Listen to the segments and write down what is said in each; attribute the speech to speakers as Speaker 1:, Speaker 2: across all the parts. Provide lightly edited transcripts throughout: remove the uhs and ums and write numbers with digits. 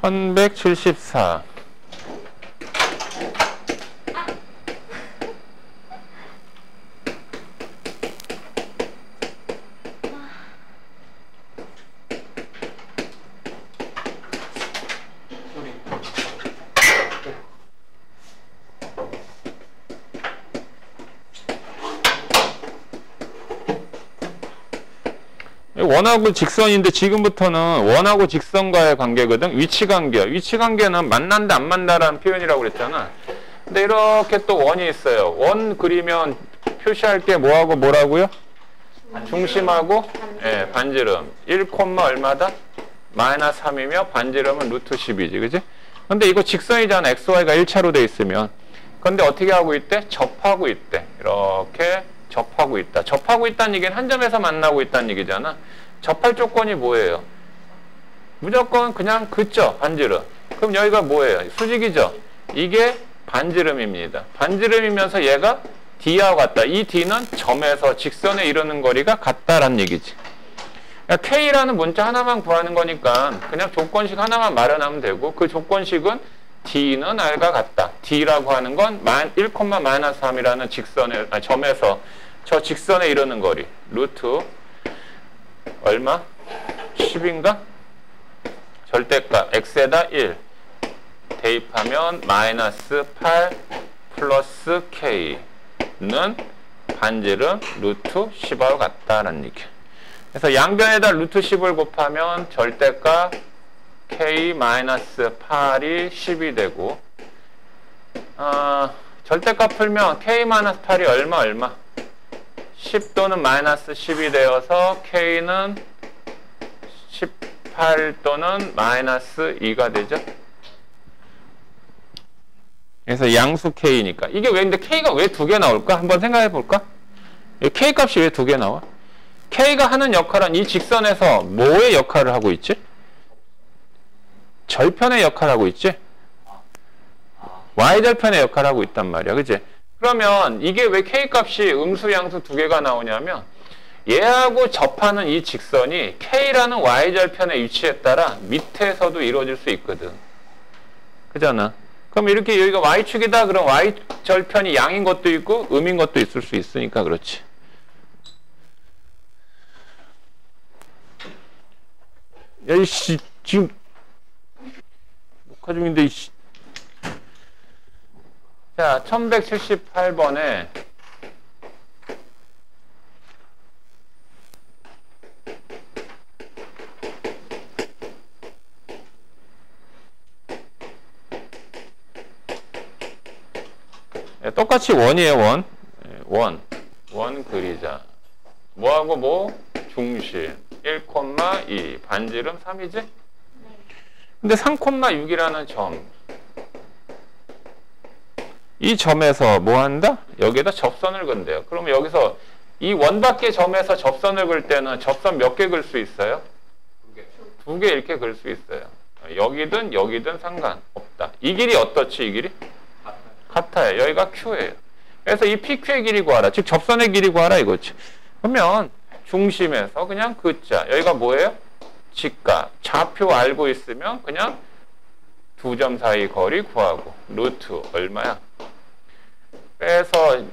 Speaker 1: 1174. 원하고 직선인데 지금부터는 원하고 직선과의 관계거든. 위치관계야. 위치관계는 만난다 안 만난다라는 표현이라고 그랬잖아. 근데 이렇게 또 원이 있어요. 원 그리면 표시할 게 뭐하고 뭐라고요? 중심하고 예, 반지름 1, 얼마다? 마이너스 3이며 반지름은 루트 10이지. 그지? 근데 이거 직선이잖아. XY가 1차로 돼 있으면. 근데 어떻게 하고 있대? 접하고 있대. 이렇게 접하고 있다. 접하고 있다는 얘기는 한 점에서 만나고 있다는 얘기잖아. 접할 조건이 뭐예요? 무조건 그냥 긋죠. 반지름. 그럼 여기가 뭐예요? 수직이죠. 이게 반지름입니다. 반지름이면서 얘가 D하고 같다. 이 D는 점에서 직선에 이르는 거리가 같다라는 얘기지. 그러니까 K라는 문자 하나만 구하는 거니까 그냥 조건식 하나만 마련하면 되고, 그 조건식은 D는 R과 같다. D라고 하는 건 1, 마이너스 3이라는 직선에, 점에서 저 직선에 이르는 거리. 루트 얼마? 10인가? 절대값 x에다 1 대입하면 마이너스 8 플러스 k는 반지름 루트 10하고 같다라는 얘기야. 그래서 양변에다 루트 10을 곱하면 절대값 k 마이너스 8이 10이 되고, 절대값 풀면 k 마이너스 8이 얼마? 10 또는 마이너스 10이 되어서 k는 18 또는 마이너스 2가 되죠. 그래서 양수 k니까. 이게 왜, 근데 k가 왜 두 개 나올까? 한번 생각해 볼까? k 값이 왜 두 개 나와? k가 하는 역할은 이 직선에서 뭐의 역할을 하고 있지? 절편의 역할을 하고 있지? y절편의 역할을 하고 있단 말이야. 그치? 그러면 이게 왜 k값이 음수 양수 두 개가 나오냐면, 얘하고 접하는 이 직선이 k라는 y절편의 위치에 따라 밑에서도 이루어질 수 있거든. 그잖아. 그럼 이렇게 여기가 y축이다. 그럼 y절편이 양인 것도 있고 음인 것도 있을 수 있으니까 그렇지. 야이씨, 지금 녹화 중인데 이씨. 자, 1178번에 똑같이 원이에요. 원 그리자. 뭐하고 뭐? 중심 1, 2 반지름 3이지? 근데 3,6이라는 점, 이 점에서 뭐 한다? 여기에다 접선을 건대요. 그러면 여기서 이 원 밖의 점에서 접선을 걸 때는 접선 몇 개 걸 수 있어요? 두 개 이렇게 걸 수 있어요. 여기든 상관없다. 이 길이 어떻지? 이 길이? 같아요. 여기가 Q예요. 그래서 이 PQ의 길이 구하라. 즉 접선의 길이 구하라 이거지. 그러면 중심에서 그냥 긋자. 여기가 뭐예요? 직각. 좌표 알고 있으면 그냥 두 점 사이 거리 구하고. 루트 얼마야? 빼서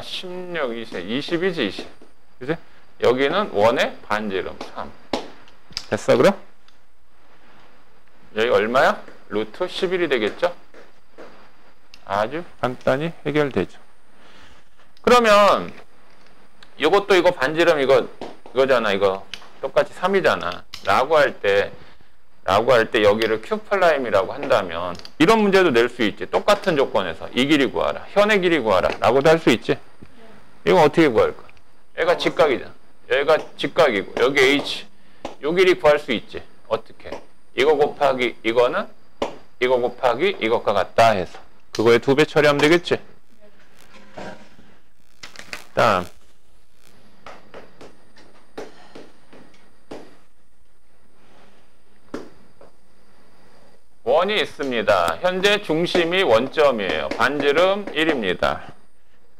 Speaker 1: 16, 20이지 20. 그지? 여기는 원의 반지름 3. 됐어 그럼? 여기 얼마야? 루트 11이 되겠죠? 아주 간단히 해결되죠. 그러면 이것도 이거 반지름 이거잖아. 이거 똑같이 3이잖아. 라고 할 때 여기를 Q'이라고 한다면 이런 문제도 낼 수 있지. 똑같은 조건에서 이 길이 구하라. 현의 길이 구하라. 라고도 할 수 있지. 이건 어떻게 구할까? 얘가 직각이잖아. 얘가 직각이고 여기 H. 요 길이 구할 수 있지. 어떻게? 이거 곱하기 이거는 이거 곱하기 이것과 같다 해서 그거에 2배 처리하면 되겠지? 다음 원이 있습니다. 현재 중심이 원점이에요. 반지름 1입니다.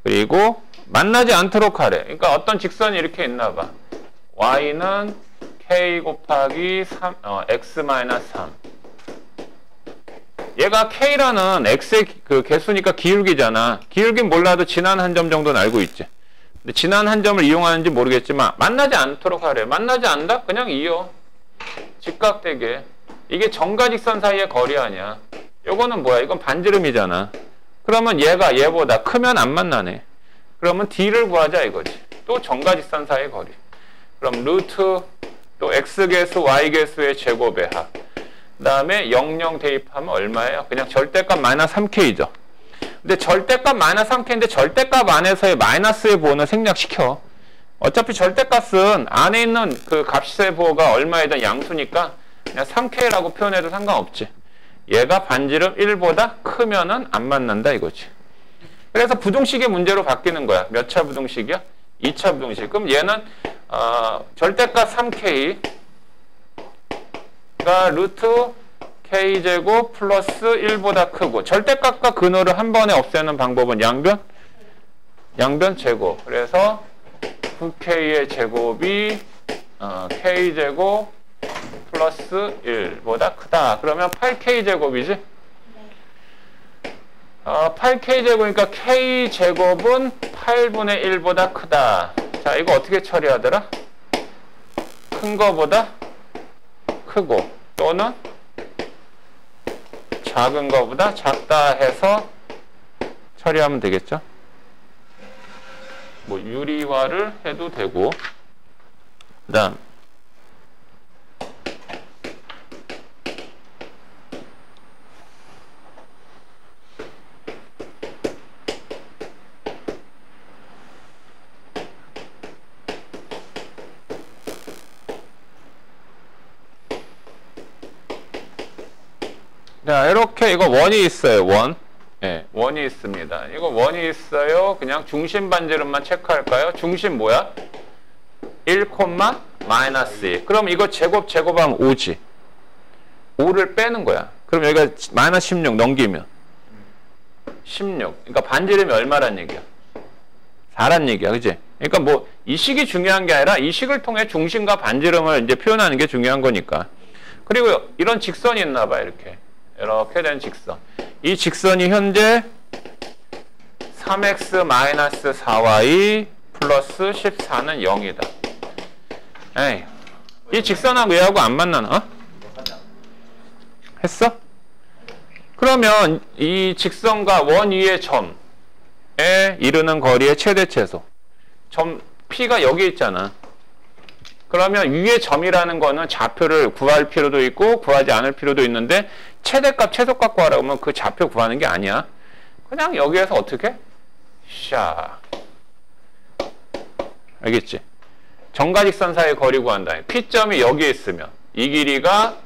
Speaker 1: 그리고 만나지 않도록 하래. 그러니까 어떤 직선이 이렇게 있나 봐. y는 k 곱하기 3, x-3 얘가 K라는 X의 그 개수니까 기울기잖아. 기울기는 몰라도 지난 한 점 정도는 알고 있지. 근데 지난 한 점을 이용하는지 모르겠지만 만나지 않도록 하래. 만나지 않는다? 그냥 이어. 직각되게. 이게 점과 직선 사이의 거리 아니야. 요거는 뭐야? 이건 반지름이잖아. 그러면 얘가 얘보다 크면 안 만나네. 그러면 D를 구하자 이거지. 또 점과 직선 사이의 거리. 그럼 루트 또 X개수, Y개수의 제곱의 합. 그 다음에 00 대입하면 얼마예요? 그냥 절대값 마이너스 3K죠. 근데 절대값 마이너스 3K인데 절대값 안에서의 마이너스의 부호는 생략시켜. 어차피 절대값은 안에 있는 그 값의 부호가 얼마이든 양수니까 그냥 3K라고 표현해도 상관없지. 얘가 반지름 1보다 크면은 안 만난다 이거지. 그래서 부등식의 문제로 바뀌는 거야. 몇 차 부등식이야? 2차 부등식. 그럼 얘는 절대값 3K가 루트 K제곱 플러스 1보다 크고 절대값과 근호를 한 번에 없애는 방법은 양변 제곱. 그래서 9K의 제곱이 K제곱 플러스 1보다 크다. 그러면 8K제곱이지? 8K제곱이니까 K제곱은 8분의 1보다 크다. 자, 이거 어떻게 처리하더라? 큰 거보다 크고 또는 작은 거보다 작다 해서 처리하면 되겠죠? 뭐 유리화를 해도 되고 그 다음 자, 이렇게 이거 원이 있어요. 원. 예, 원이 있습니다. 이거 원이 있어요. 그냥 중심 반지름만 체크할까요? 중심 뭐야? 1, 마이너스 2. 그럼 이거 제곱하면 5지. 5를 빼는 거야. 그럼 여기가 마이너스 16 넘기면 16. 그러니까 반지름이 얼마란 얘기야? 4란 얘기야. 그지? 그러니까 뭐 이 식이 중요한 게 아니라 이 식을 통해 중심과 반지름을 이제 표현하는 게 중요한 거니까. 그리고 이런 직선이 있나 봐. 이렇게 된 직선. 이 직선이 현재 3x-4y 플러스 14는 0이다. 에이, 이 직선하고 얘하고 안 만나나? 했어? 그러면 이 직선과 원 위의 점에 이르는 거리의 최대 최소. 점 P가 여기 있잖아. 그러면 위의 점이라는 거는 좌표를 구할 필요도 있고 구하지 않을 필요도 있는데 최대값, 최소값 구하라고 하면 그 좌표 구하는 게 아니야. 그냥 여기에서 어떻게? 샤. 알겠지? 점과 직선 사이의 거리 구한다. P점이 여기에 있으면 이 길이가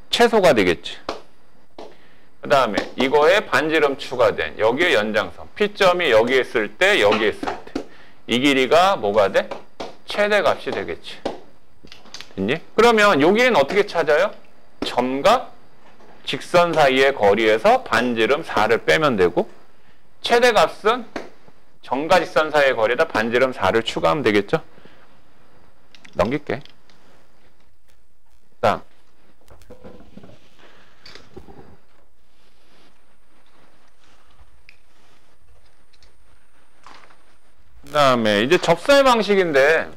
Speaker 1: 최소가 되겠지. 그 다음에 이거에 반지름 추가된 여기에 연장선. P점이 여기에 있을 때 여기에 있을 때 이 길이가 뭐가 돼? 최대값이 되겠지. 됐니? 그러면 여기는 어떻게 찾아요? 점과 직선 사이의 거리에서 반지름 4를 빼면 되고 최대값은 점과 직선 사이의 거리에다 반지름 4를 추가하면 되겠죠? 넘길게. 다음. 그 다음에 이제 접선의 방식인데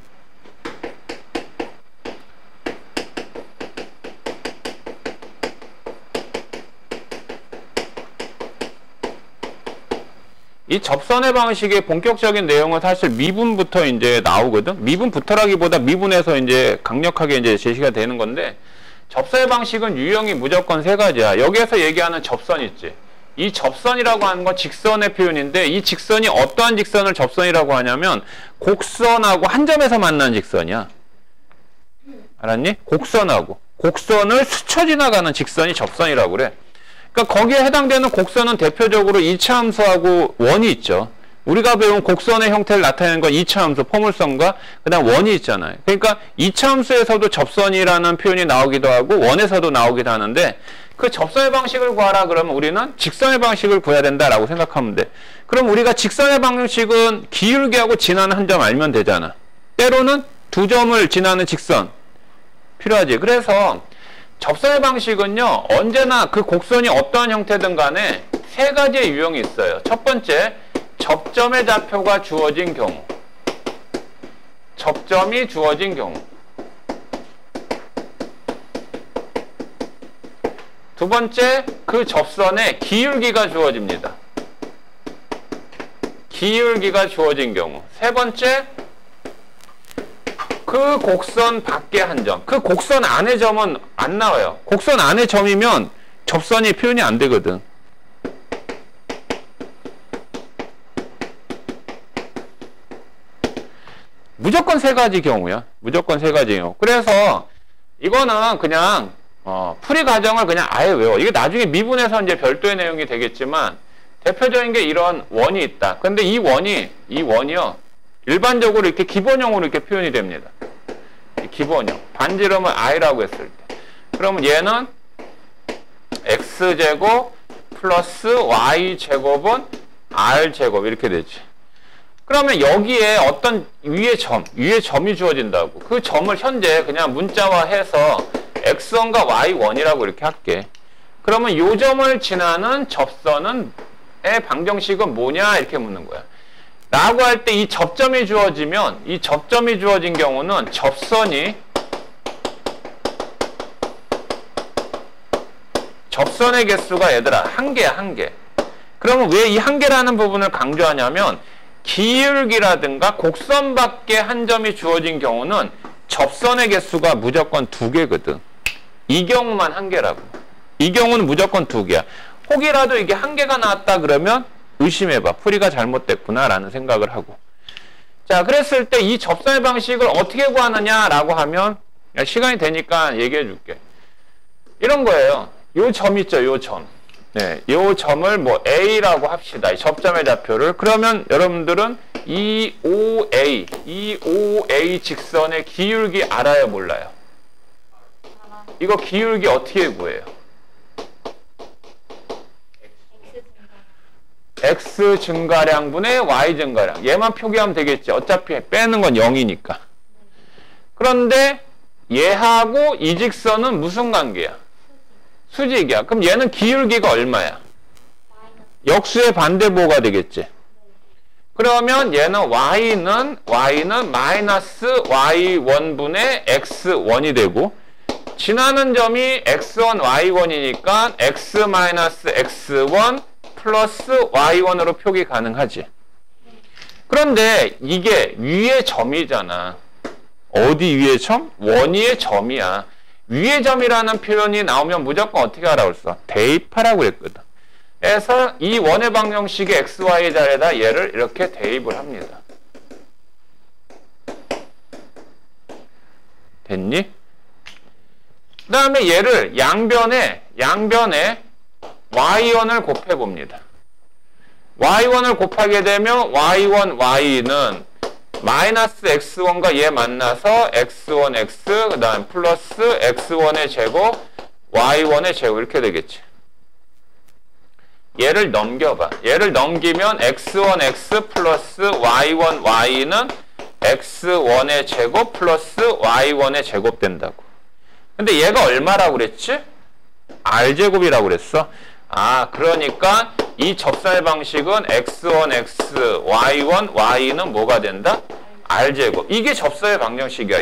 Speaker 1: 이 접선의 방식의 본격적인 내용은 사실 미분부터 이제 나오거든. 미분부터라기보다 미분에서 이제 강력하게 이제 제시가 되는 건데 접선의 방식은 유형이 무조건 세 가지야. 여기에서 얘기하는 접선 있지. 이 접선이라고 하는 건 직선의 표현인데 이 직선이 어떠한 직선을 접선이라고 하냐면 곡선하고 한 점에서 만나는 직선이야. 알았니? 곡선을 스쳐 지나가는 직선이 접선이라고 그래. 그러니까 거기에 해당되는 곡선은 대표적으로 2차 함수하고 원이 있죠. 우리가 배운 곡선의 형태를 나타내는 건 2차 함수, 포물선과 그 다음 원이 있잖아요. 그러니까 2차 함수에서도 접선이라는 표현이 나오기도 하고 원에서도 나오기도 하는데 그 접선의 방식을 구하라 그러면 우리는 직선의 방식을 구해야 된다라고 생각하면 돼. 그럼 우리가 직선의 방식은 기울기하고 지나는 한 점 알면 되잖아. 때로는 두 점을 지나는 직선 필요하지. 그래서 접선의 방식은요, 언제나 그 곡선이 어떠한 형태든 간에 세 가지의 유형이 있어요. 첫 번째, 접점의 좌표가 주어진 경우. 접점이 주어진 경우. 두 번째, 그 접선에 기울기가 주어집니다. 기울기가 주어진 경우. 세 번째, 그 곡선 밖의 한 점. 그 곡선 안의 점은 안 나와요. 곡선 안의 점이면 접선이 표현이 안 되거든. 무조건 세 가지 경우야. 무조건 세 가지 경우. 그래서 이거는 그냥 풀이 과정을 그냥 아예 외워. 이게 나중에 미분에서 이제 별도의 내용이 되겠지만 대표적인 게 이런 원이 있다. 근데 이 원이요. 일반적으로 이렇게 기본형으로 이렇게 표현이 됩니다. 기본형. 반지름을 i라고 했을 때. 그러면 얘는 x제곱 플러스 y제곱은 r제곱 이렇게 되지. 그러면 여기에 어떤 위에 점이 주어진다고. 그 점을 현재 그냥 문자화해서 x1과 y1이라고 이렇게 할게. 그러면 요 점을 지나는 접선의 방정식은 뭐냐 이렇게 묻는 거야. 라고 할 때 이 접점이 주어지면 이 접점이 주어진 경우는 접선의 개수가 얘들아 한 개야, 한 개. 그러면 왜 이 한 개라는 부분을 강조하냐면 기울기라든가 곡선 밖에 한 점이 주어진 경우는 접선의 개수가 무조건 두 개거든. 이 경우만 한 개라고. 이 경우는 무조건 두 개야. 혹이라도 이게 한 개가 나왔다 그러면 의심해봐. 풀이가 잘못됐구나 라는 생각을 하고. 자, 그랬을 때 이 접선의 방식을 어떻게 구하느냐라고 하면 시간이 되니까 얘기해 줄게. 이런 거예요. 요 점 있죠, 요 점. 네, 요 점을 뭐 A라고 합시다. 이 접점의 좌표를. 그러면 여러분들은 이 OA 직선의 기울기 알아요, 몰라요? 이거 기울기 어떻게 구해요? X 증가량분의 Y 증가량. 얘만 표기하면 되겠지. 어차피 빼는 건 0이니까. 그런데 얘하고 이 직선은 무슨 관계야? 수직이야. 그럼 얘는 기울기가 얼마야? 역수의 반대보가 되겠지. 그러면 얘는 y는 마이너스 y1분의 x1이 되고 지나는 점이 x1, y1이니까 x 마이너스 x1 플러스 y1으로 표기 가능하지. 그런데 이게 위의 점이잖아. 어디 위의 점? 원위의 점이야. 위의 점이라는 표현이 나오면 무조건 어떻게 하라고 했어? 대입하라고 그랬거든. 그래서 이 원의 방정식의 xy의 자리에다 얘를 이렇게 대입을 합니다. 됐니? 그 다음에 얘를 양변에 y1을 곱해봅니다. y1을 곱하게 되면 y1, y는 마이너스 x1과 얘 만나서 x1, x, 그 다음 플러스 x1의 제곱, y1의 제곱 이렇게 되겠지. 얘를 넘겨봐. 얘를 넘기면 x1, x 플러스 y1, y는 x1의 제곱 플러스 y1의 제곱 된다고. 근데 얘가 얼마라고 그랬지? r제곱이라고 그랬어. 아, 그러니까 이 접선의 방식은 x1, x, y1, y는 뭐가 된다? r제곱. 이게 접선의 방정식이야.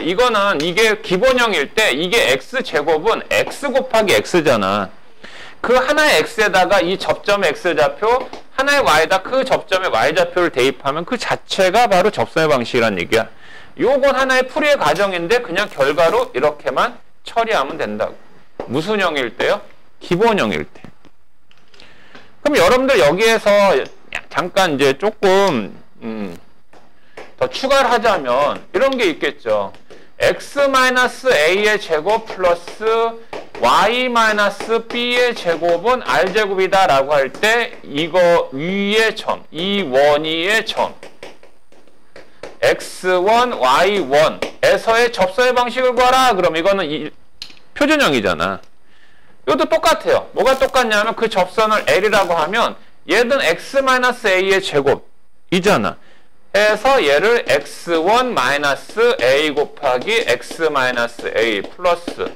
Speaker 1: 이게 기본형일 때 이게 x제곱은 x 곱하기 x잖아. 그 하나의 x에다가 이 접점의 x좌표, 하나의 y에다 그 접점의 y좌표를 대입하면 그 자체가 바로 접선의 방식이란 얘기야. 요건 하나의 풀이의 과정인데 그냥 결과로 이렇게만 처리하면 된다고. 무슨 형일 때요? 기본형일 때. 그럼 여러분들 여기에서 잠깐 이제 조금 더 추가를 하자면 이런 게 있겠죠. x-a의 제곱 플러스 y-b의 제곱은 r제곱이다 라고 할 때 이거 위의 점, 이 원위의 점 x1, y1에서의 접선의 방식을 구하라. 그럼 이거는 표준형이잖아. 이것도 똑같아요. 뭐가 똑같냐면 그 접선을 L이라고 하면 얘는 x-a의 제곱이잖아. 해서 얘를 x1 마이너스 a 곱하기 x 마이너스 a 플러스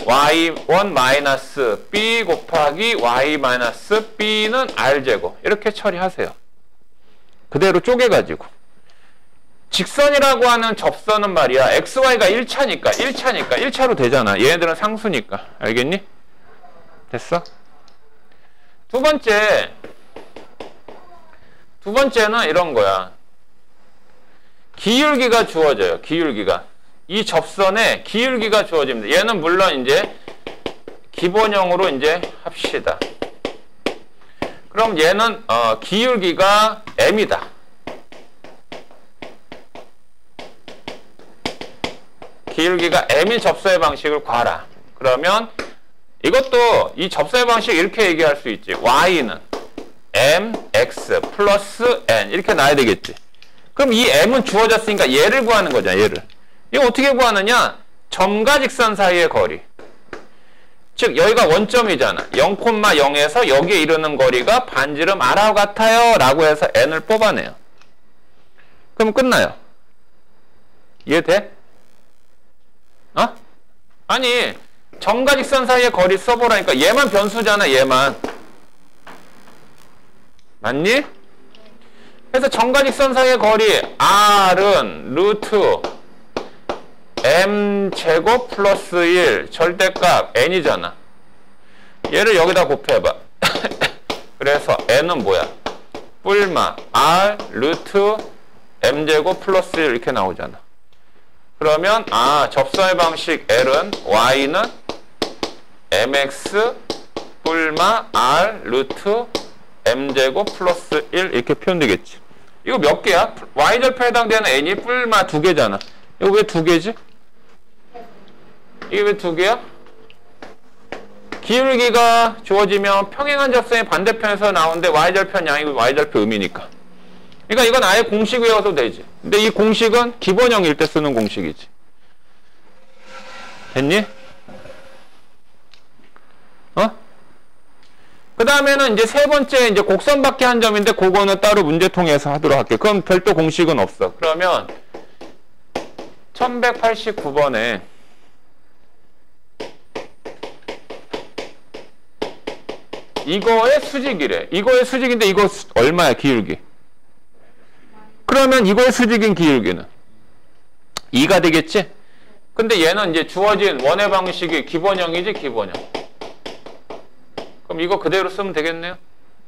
Speaker 1: y1 마이너스 b 곱하기 y 마이너스 b는 r제곱 이렇게 처리하세요. 그대로 쪼개가지고. 직선이라고 하는 접선은 말이야 xy가 1차니까 1차로 되잖아. 얘네들은 상수니까. 알겠니? 됐어? 두 번째는 이런 거야. 기울기가 주어져요. 기울기가. 이 접선에 기울기가 주어집니다. 얘는 물론 이제 기본형으로 이제 합시다. 그럼 얘는 기울기가 m이다. 기울기가 m인 접선의 방식을 구하라. 그러면 이것도 이 접선의 방식 이렇게 얘기할 수 있지. y는 mx 플러스 n 이렇게 나와야 되겠지. 그럼 이 m은 주어졌으니까 얘를 구하는 거잖아. 얘를. 이거 어떻게 구하느냐? 점과 직선 사이의 거리. 즉 여기가 원점이잖아. 0,0에서 여기에 이르는 거리가 반지름 r하고 같아요 라고 해서 n을 뽑아내요. 그럼 끝나요. 이해돼? 아니 점과 직선 사이의 거리 써보라니까. 얘만 변수잖아. 얘만. 맞니? 그래서 점과 직선 사이의 거리 r은 루트 m제곱 플러스 1 절대값 n이잖아. 얘를 여기다 곱해봐. 그래서 n은 뭐야? 뿔마 r 루트 m제곱 플러스 1 이렇게 나오잖아. 그러면 접선의 방식 L은 y는 mx 뿔마 r 루트 m제곱 플러스 1 이렇게 표현되겠지. 이거 몇 개야? y절표에 해당되는 n이 뿔마 2개잖아. 이거 왜 2개지? 이게 왜 2개야? 기울기가 주어지면 평행한 접선의 반대편에서 나오는데 y절편 양이고 y절표 음이니까. 그러니까 이건 아예 공식 외워도 되지. 근데 이 공식은 기본형일 때 쓰는 공식이지. 됐니? 그 다음에는 이제 세 번째 이제 곡선밖에 한 점인데 그거는 따로 문제통에서 하도록 할게. 그럼 별도 공식은 없어. 그러면 1189번에 이거의 수직이래. 이거의 수직인데 이거 얼마야 기울기? 그러면 이거의 수직인 기울기는 2가 되겠지? 근데 얘는 이제 주어진 원의 방식이 기본형이지 기본형. 그럼 이거 그대로 쓰면 되겠네요.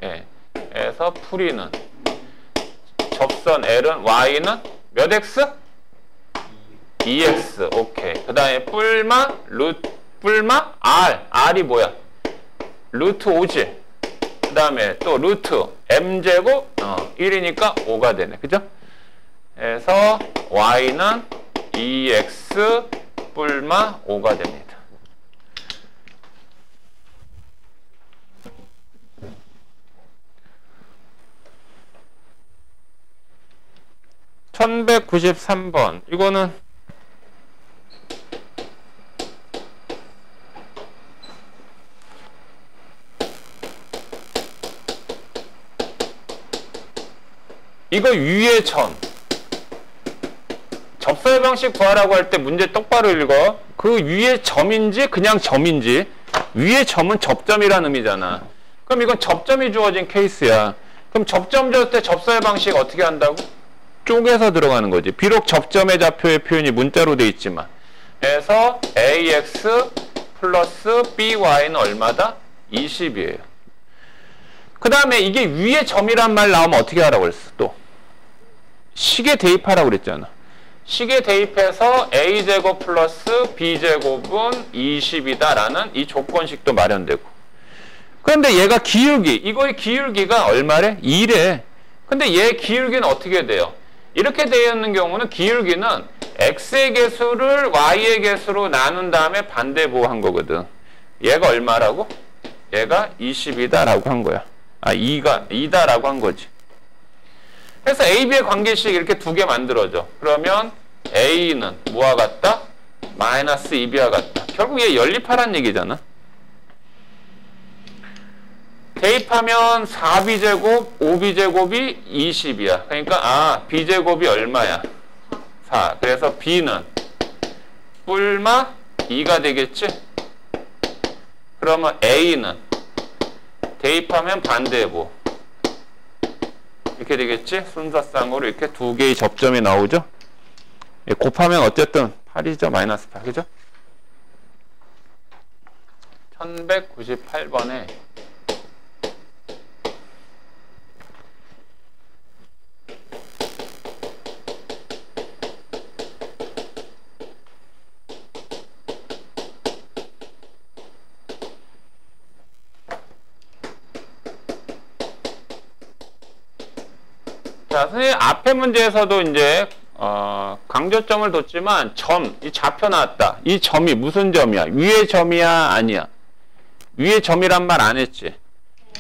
Speaker 1: 예. 그래서 풀이는 접선 L은 y는 몇 x? 2x. 오케이. 그 다음에 뿔마 r이 뭐야? 루트 5지. 그 다음에 또 루트 m제곱 1이니까 5가 되네. 그죠? 그래서 y는 2x 뿔마 5가 됩니다. (1193번) 이거는 이거 위의 점. 접선의 방식 구하라고 할 때 문제 똑바로 읽어. 그 위의 점인지 그냥 점인지. 위의 점은 접점이라는 의미잖아. 그럼 이건 접점이 주어진 케이스야. 그럼 접점 줄 때 접선의 방식 어떻게 한다고? 쪼개서 들어가는 거지. 비록 접점의 좌표의 표현이 문자로 돼 있지만. 그래서 ax 플러스 by는 얼마다? 20이에요. 그 다음에 이게 위의 점이란 말 나오면 어떻게 하라고 그랬어? 또 식에 대입하라고 그랬잖아. 식에 대입해서 a제곱 플러스 b제곱은 20이다 라는 이 조건식도 마련되고. 그런데 얘가 기울기, 이거의 기울기가 얼마래? 2래. 근데 얘 기울기는 어떻게 돼요? 이렇게 되어 있는 경우는 기울기는 x의 개수를 y의 개수로 나눈 다음에 반대보한 거거든. 얘가 얼마라고? 얘가 20이다 라고 한 거야. 2다 라고 한 거지. 그래서 A, B의 관계식 이렇게 두 개 만들어져. 그러면 A는 뭐와 같다? 마이너스 2B와 같다. 결국 얘 연립하란 얘기잖아. 대입하면 4B제곱, 5B제곱이 20이야. 그러니까 B제곱이 얼마야? 4. 그래서 B는 뿔마 2가 되겠지? 그러면 A는 대입하면 반대부. 이렇게 되겠지? 순서상으로 이렇게 두 개의 접점이 나오죠? 곱하면 어쨌든 8이죠? 마이너스 8. 그죠? 1198번에 자, 선생님 앞에 문제에서도 이제 강조점을 뒀지만 이 좌표 나왔다. 이 점이 무슨 점이야? 위의 점이야? 아니야? 위의 점이란 말 안 했지?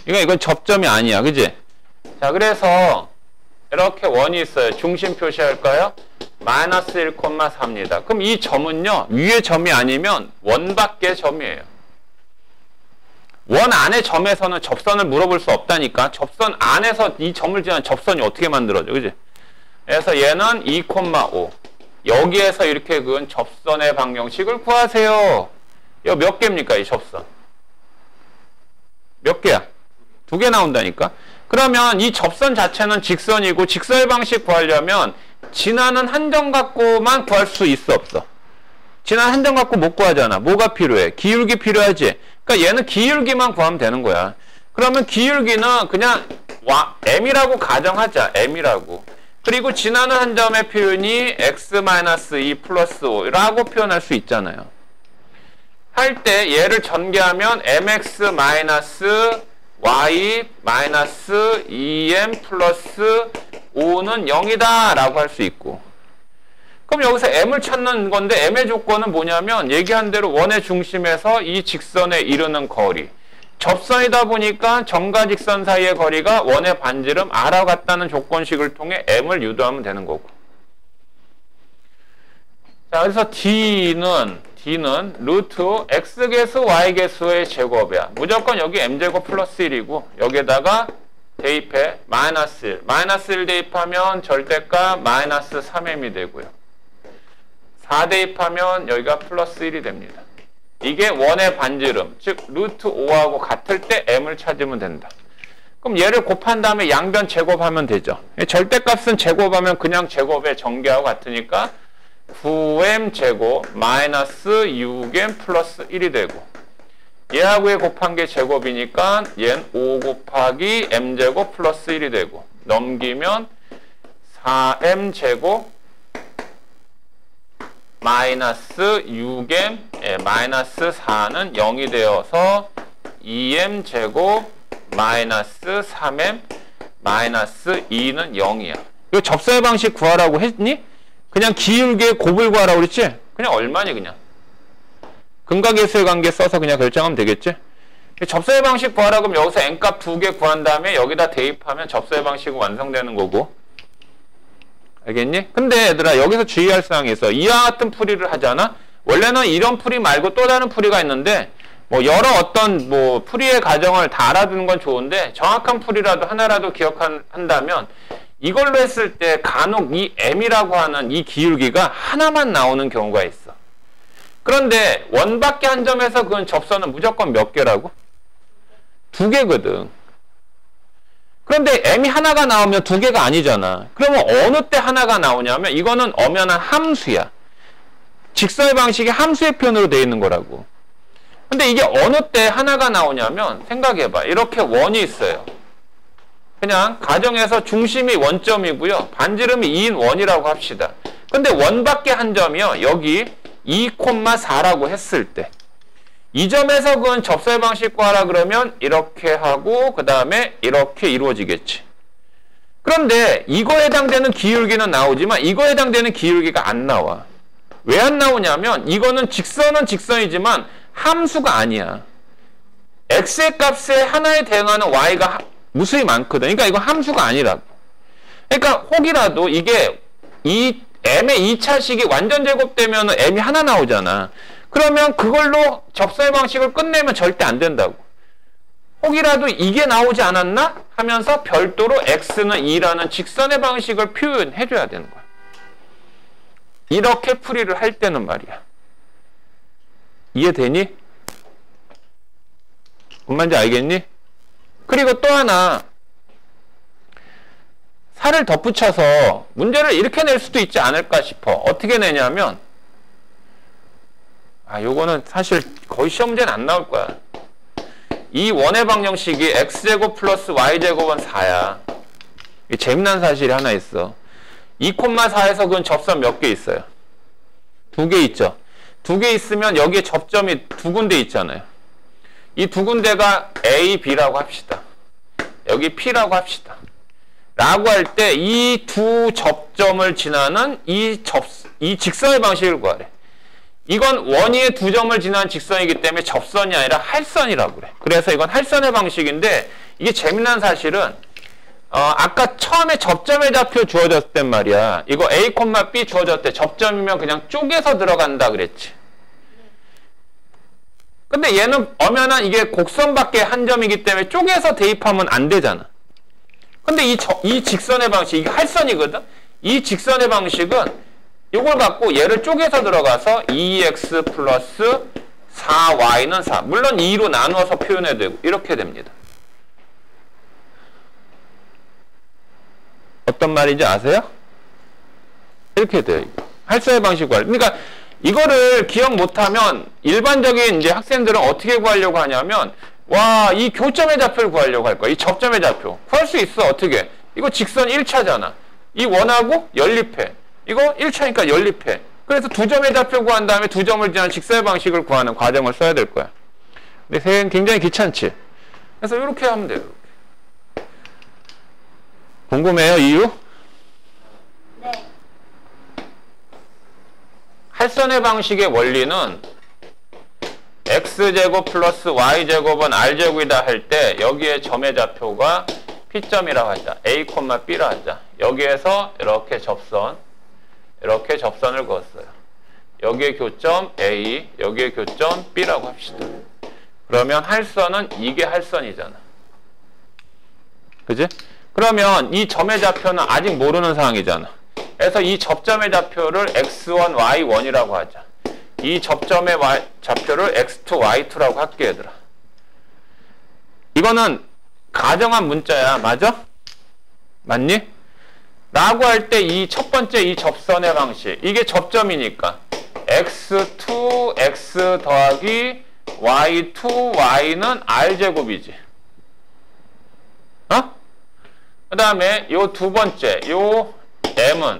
Speaker 1: 그러니까 이건 접점이 아니야. 그지? 자, 그래서 이렇게 원이 있어요. 중심 표시할까요? 마이너스 1,4입니다. 그럼 이 점은요, 위의 점이 아니면 원 밖의 점이에요. 원 안의 점에서는 접선을 물어볼 수 없다니까. 접선 안에서 이 점을 지난 접선이 어떻게 만들어져? 그지? 그래서 얘는 2,5. 여기에서 이렇게 그은 접선의 방정식을 구하세요. 이거 몇 개입니까? 이 접선. 몇 개야? 2개 나온다니까. 그러면 이 접선 자체는 직선이고 직선의 방식 구하려면 지나는 한 점 갖고만 구할 수 있어 없어? 지나는 한 점 갖고 못 구하잖아. 뭐가 필요해? 기울기 필요하지? 그러니까 얘는 기울기만 구하면 되는 거야. 그러면 기울기는 그냥 m이라고 가정하자. m이라고. 그리고 지나는 한 점의 표현이 x-2 플러스 5라고 표현할 수 있잖아요. 할 때 얘를 전개하면 mx 마이너스 y 마이너스 2m 플러스 5는 0이다 라고 할 수 있고, 그럼 여기서 m을 찾는 건데 m의 조건은 뭐냐면 얘기한 대로 원의 중심에서 이 직선에 이르는 거리, 접선이다 보니까 점과 직선 사이의 거리가 원의 반지름 r와 같다는 조건식을 통해 m을 유도하면 되는 거고. 자, 그래서 D는 루트 X개수 Y개수의 제곱이야. 무조건 여기 M제곱 플러스 1이고 여기에다가 대입해 마이너스 1. 마이너스 1 대입하면 절대값 마이너스 3M이 되고요. 4 대입하면 여기가 플러스 1이 됩니다. 이게 원의 반지름, 즉 루트 5하고 같을 때 M을 찾으면 된다. 그럼 얘를 곱한 다음에 양변 제곱하면 되죠. 절대값은 제곱하면 그냥 제곱의 전개하고 같으니까 9m 제곱 마이너스 6m 플러스 1이 되고, 얘하고의 곱한 게 제곱이니까 얘는 5 곱하기 m 제곱 플러스 1이 되고, 넘기면 4m 제곱 마이너스 6m 마이너스 4는 0이 되어서 2m 제곱 마이너스 3m 마이너스 2는 0이야. 이거 접선의 방식 구하라고 했니? 그냥 기울기의 곱을 구하라고 그랬지? 그냥 얼마니 그냥. 근각계수의 관계 써서 그냥 결정하면 되겠지? 접선의 방식 구하라고 하면 여기서 n값 2개 구한 다음에 여기다 대입하면 접선의 방식은 완성되는 거고. 알겠니? 근데 얘들아 여기서 주의할 사항이 있어. 이와 같은 풀이를 하잖아? 원래는 이런 풀이 말고 또 다른 풀이가 있는데 뭐 여러 어떤 뭐 풀이의 과정을 다 알아두는 건 좋은데 정확한 풀이라도 하나라도 기억한다면 이걸로 했을 때 간혹 이 m이라고 하는 이 기울기가 하나만 나오는 경우가 있어. 그런데 원밖에 한 점에서 그건 접선은 무조건 몇 개라고? 2개거든. 그런데 m이 하나가 나오면 2개가 아니잖아. 그러면 어느 때 하나가 나오냐면 이거는 엄연한 함수야. 직선의 방식이 함수의 편으로 되어 있는 거라고. 근데 이게 어느 때 하나가 나오냐면 생각해봐. 이렇게 원이 있어요. 그냥 가정에서 중심이 원점이고요. 반지름이 2인 원이라고 합시다. 근데 원밖에 한 점이요. 여기 2,4라고 했을 때 이 점에서 그건 접선의 방식 구하라 그러면 이렇게 하고 그 다음에 이렇게 이루어지겠지. 그런데 이거에 해당되는 기울기는 나오지만 이거에 해당되는 기울기가 안 나와. 왜 안 나오냐면 이거는 직선은 직선이지만 함수가 아니야. x의 값에 하나에 대응하는 y가 무수히 많거든. 그러니까 이거 함수가 아니라고. 그러니까 혹이라도 이게 이 m의 2차식이 완전 제곱되면 m이 하나 나오잖아. 그러면 그걸로 접선의 방식을 끝내면 절대 안 된다고. 혹이라도 이게 나오지 않았나? 하면서 별도로 x는 2라는 직선의 방식을 표현해 줘야 되는 거야. 이렇게 풀이를 할 때는 말이야. 이해되니? 뭔 말인지 알겠니? 그리고 또 하나, 살을 덧붙여서 문제를 이렇게 낼 수도 있지 않을까 싶어. 어떻게 내냐면, 요거는 사실 거의 시험 문제는 안 나올 거야. 이 원의 방정식이 x제곱 플러스 y제곱은 4야. 재미난 사실이 하나 있어. 2,4에서 그건 접선 몇 개 있어요? 2개 있죠. 2개 있으면 여기에 접점이 2군데 있잖아요. 이 2군데가 A, B라고 합시다. 여기 P라고 합시다. 라고 할 때 이 두 접점을 지나는 이 직선의 방식을 구하래. 이건 원위의 두 점을 지나는 직선이기 때문에 접선이 아니라 할선이라고 그래. 그래서 이건 할선의 방식인데, 이게 재미난 사실은 아까 처음에 접점의 좌표 주어졌을 땐 말이야. 이거 A, B 주어졌을 때 접점이면 그냥 쪼개서 들어간다 그랬지. 근데 얘는 엄연한 이게 곡선밖에 한 점이기 때문에 쪼개서 대입하면 안 되잖아. 근데 이 직선의 방식, 이게 할선이거든? 이 직선의 방식은 이걸 갖고 얘를 쪼개서 들어가서 2x 플러스 4y는 4. 물론 2로 나누어서 표현해도 되고 이렇게 됩니다. 어떤 말인지 아세요? 이렇게 돼요. 할선의 방식 구할. 그러니까 이거를 기억 못하면 일반적인 이제 학생들은 어떻게 구하려고 하냐면, 와, 이 교점의 좌표를 구하려고 할 거야. 이 접점의 좌표. 구할 수 있어. 어떻게? 이거 직선 1차잖아. 이 원하고 연립해. 이거 1차니까 연립해. 그래서 두 점의 좌표 구한 다음에 두 점을 지나는 직선의 방식을 구하는 과정을 써야 될 거야. 근데 세는 굉장히 귀찮지? 그래서 이렇게 하면 돼요. 이렇게. 궁금해요, 이유?
Speaker 2: 네.
Speaker 1: 할선의 방식의 원리는 x제곱 플러스 y제곱은 r제곱이다 할 때 여기에 점의 좌표가 P점이라고 하자. A, B라 하자. 여기에서 이렇게 접선을 그었어요. 여기에 교점 A, 여기에 교점 B라고 합시다. 그러면 할선은 이게 할선이잖아. 그지? 그러면 이 점의 좌표는 아직 모르는 상황이잖아. 그래서 이 접점의 좌표를 x1, y1이라고 하자. 이 접점의 좌표를 x2, y2라고 할게, 얘들아. 이거는 가정한 문자야. 맞아? 맞니? 라고 할 때 이 첫 번째 이 접선의 방식, 이게 접점이니까 x2, x 더하기 y2, y는 r제곱이지. 그 다음에 요 두 번째, 요 m은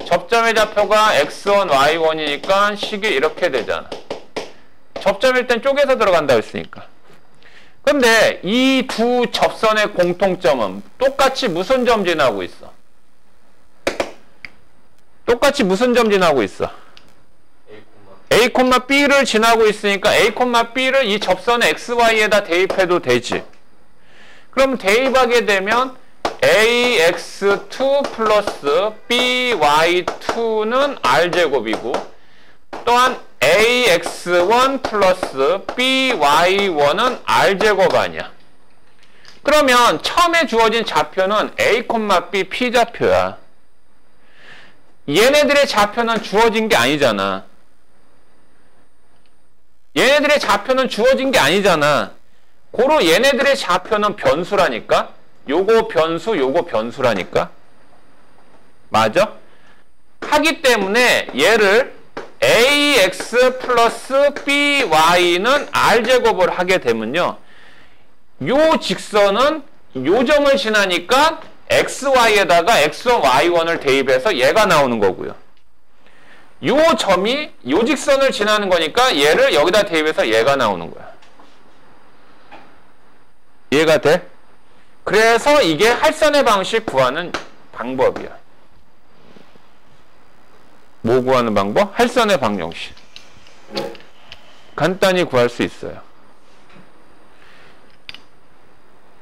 Speaker 1: 접점의 좌표가 x1, y1이니까 식이 이렇게 되잖아. 접점일 땐 쪼개서 들어간다고 했으니까. 근데 이 두 접선의 공통점은 똑같이 무슨 점 지나고 있어? 똑같이 무슨 점 지나고 있어? A, B를 지나고 있으니까 A, B를 이 접선의 XY에다 대입해도 되지. 그럼 대입하게 되면 AX2 플러스 BY2는 R제곱이고, 또한 AX1 플러스 BY1은 R제곱 아니야. 그러면 처음에 주어진 좌표는 A, B, P좌표야. 얘네들의 좌표는 주어진 게 아니잖아. 얘네들의 좌표는 주어진 게 아니잖아. 고로 얘네들의 좌표는 변수라니까. 요거 변수, 요거 변수라니까. 맞아? 하기 때문에 얘를 ax 플러스 by는 r제곱을 하게 되면요, 요 직선은 요 점을 지나니까 xy에다가 x1, y1을 대입해서 얘가 나오는 거고요. 요 점이 요 직선을 지나는 거니까 얘를 여기다 대입해서 얘가 나오는 거야. 이해가 돼? 그래서 이게 할선의 방식 구하는 방법이야. 뭐 구하는 방법? 할선의 방정식. 간단히 구할 수 있어요.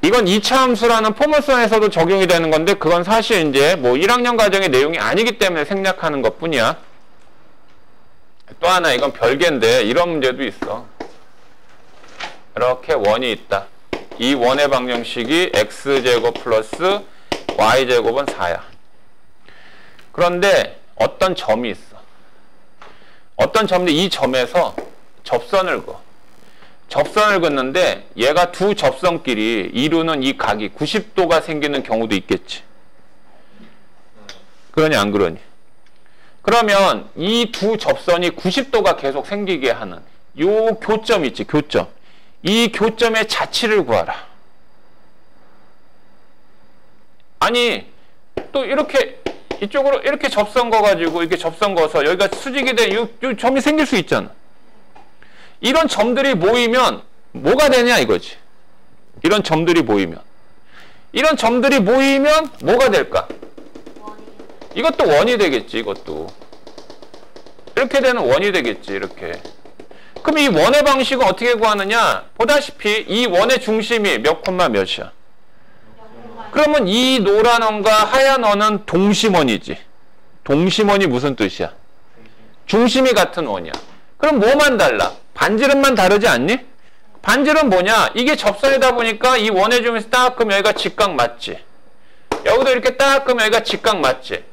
Speaker 1: 이건 2차 함수라는 포물선에서도 적용이 되는 건데, 그건 사실 이제 뭐 1학년 과정의 내용이 아니기 때문에 생략하는 것 뿐이야. 또 하나, 이건 별개인데 이런 문제도 있어. 이렇게 원이 있다. 이 원의 방정식이 x제곱 플러스 y제곱은 4야. 그런데 어떤 점이 있어. 어떤 점인데 이 점에서 접선을 그어. 접선을 긋는데 얘가 두 접선끼리 이루는 이 각이 90도가 생기는 경우도 있겠지. 그러니 안 그러니? 그러면 이 두 접선이 90도가 계속 생기게 하는 요 교점 있지, 교점. 이 교점의 자치를 구하라. 아니 또 이렇게 이쪽으로 이렇게 접선 거가지고 이렇게 접선 거서 여기가 수직이 된 요 점이 생길 수 있잖아. 이런 점들이 모이면 뭐가 되냐 이거지. 이런 점들이 모이면 뭐가 될까? 이것도 원이 되겠지. 이것도 이렇게 되는 원이 되겠지. 이렇게. 그럼 이 원의 방식은 어떻게 구하느냐? 보다시피 이 원의 중심이 몇 콤마 몇이야? 그러면 이 노란 원과 하얀 원은 동심원이지. 동심원이 무슨 뜻이야? 중심이 같은 원이야. 그럼 뭐만 달라? 반지름만 다르지 않니? 반지름 뭐냐? 이게 접선이다 보니까 이 원의 중심에서 딱 그럼 여기가 직각 맞지? 여기도 이렇게 딱 그럼 여기가 직각 맞지?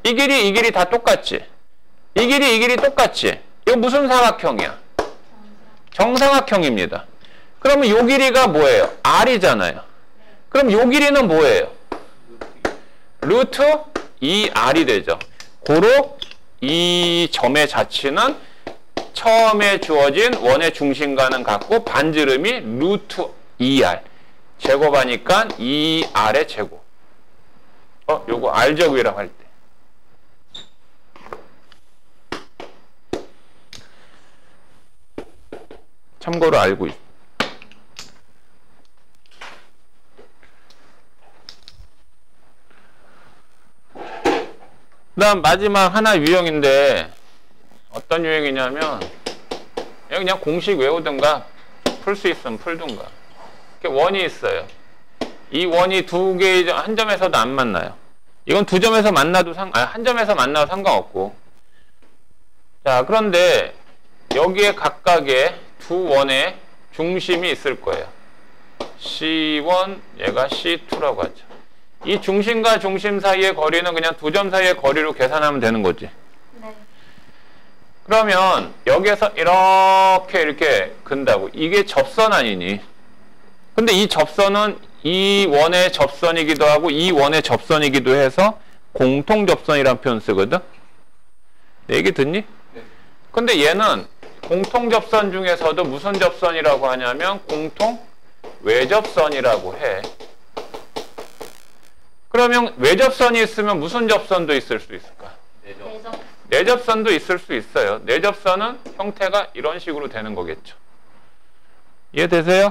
Speaker 1: 이 길이 다 똑같지? 이 길이 똑같지? 이거 무슨 사각형이야? 정사각형입니다. 그러면 이 길이가 뭐예요? R이잖아요. 그럼 이 길이는 뭐예요? 루트 2R이 되죠. 고로 이 점의 자치는 처음에 주어진 원의 중심과는 같고 반지름이 루트 2R. 제곱하니까 2R의 제곱. 요거 R제곱이라고 할 때. 참고로 알고 있어. 그다음 마지막 하나 유형인데 어떤 유형이냐면 그냥 공식 외우든가 풀 수 있으면 풀든가. 이렇게 원이 있어요. 이 원이 두 개 한 점에서도 안 만나요. 이건 두 점에서 만나도 한 점에서 만나도 상관없고. 자, 그런데 여기에 각각의 두 원의 중심이 있을 거예요. C1, 얘가 C2라고 하죠. 이 중심과 중심 사이의 거리는 그냥 두 점 사이의 거리로 계산하면 되는 거지.
Speaker 2: 네.
Speaker 1: 그러면 여기에서 이렇게 근다고. 이게 접선 아니니? 근데 이 접선은 이 원의 접선이기도 하고 이 원의 접선이기도 해서 공통접선이라는 표현 쓰거든? 내 얘기 듣니? 네. 근데 얘는 공통접선 중에서도 무슨 접선이라고 하냐면 공통 외접선이라고 해. 그러면 외접선이 있으면 무슨 접선도 있을 수 있을까? 내접선도 있을 수 있어요. 내접선은 형태가 이런 식으로 되는 거겠죠. 이해되세요?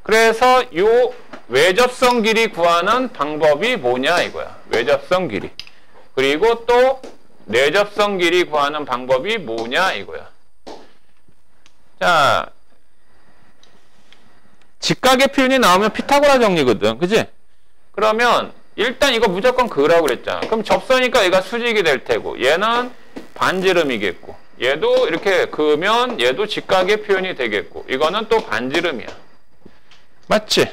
Speaker 1: 그래서 요 외접선 길이 구하는 방법이 뭐냐 이거야. 외접선 길이. 그리고 또 내접선 길이 구하는 방법이 뭐냐 이거야. 자, 직각의 표현이 나오면 피타고라 정리거든. 그지? 그러면 일단 이거 무조건 그으라고 그랬잖아. 그럼 접선이니까 얘가 수직이 될 테고 얘는 반지름이겠고 얘도 이렇게 그으면 얘도 직각의 표현이 되겠고 이거는 또 반지름이야. 맞지?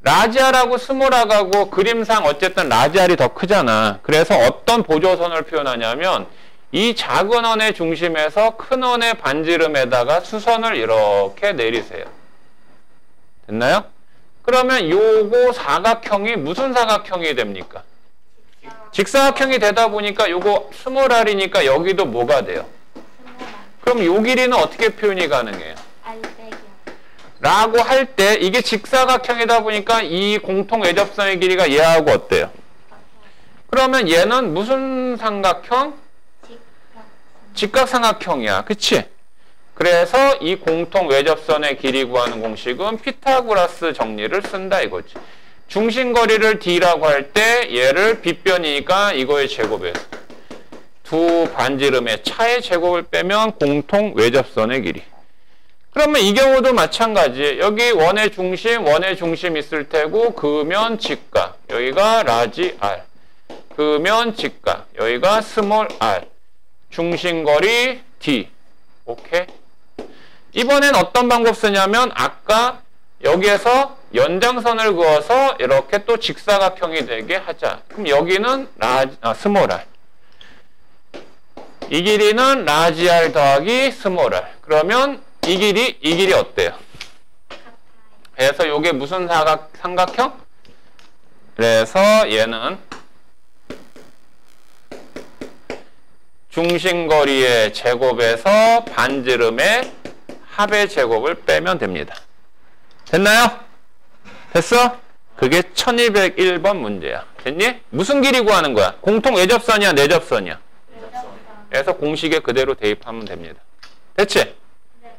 Speaker 1: 라지알하고 스몰알하고 그림상 어쨌든 라지알이 더 크잖아. 그래서 어떤 보조선을 표현하냐면 이 작은 원의 중심에서 큰 원의 반지름에다가 수선을 이렇게 내리세요. 됐나요? 그러면 요거 사각형이 무슨 사각형이 됩니까? 직사각형이 되다 보니까 요거 스몰알이니까 여기도 뭐가 돼요? 그럼 요 길이는 어떻게 표현이 가능해요? 라고 할 때 이게 직사각형이다 보니까 이 공통 외접선의 길이가 얘하고 어때요? 그러면 얘는 무슨 삼각형? 직각삼각형이야. 그치? 그래서 이 공통 외접선의 길이 구하는 공식은 피타고라스 정리를 쓴다 이거지. 중심거리를 D라고 할 때 얘를 빗변이니까 이거의 제곱에서 두 반지름의 차의 제곱을 빼면 공통 외접선의 길이. 그러면 이 경우도 마찬가지. 여기 원의 중심 있을 테고 그으면 직각. 여기가 라지 R. 그으면 직각. 여기가 스몰 R. 중심거리 D. 오케이? 이번엔 어떤 방법 쓰냐면 아까 여기에서 연장선을 그어서 이렇게 또 직사각형이 되게 하자. 그럼 여기는 스몰 R. 이 길이는 라지 R 더하기 스몰 R. 그러면 이 길이 어때요? 그래서 요게 무슨 삼각형? 그래서 얘는 중심거리의 제곱에서 반지름의 합의 제곱을 빼면 됩니다. 됐나요? 됐어? 그게 1201번 문제야. 됐니? 무슨 길이 구하는 거야? 공통 외접선이야, 내접선이야? 그래서 공식에 그대로 대입하면 됩니다. 됐지?
Speaker 2: 네.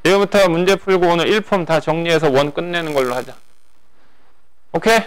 Speaker 1: 지금부터 문제 풀고 오늘 1폼 다 정리해서 원 끝내는 걸로 하자. 오케이?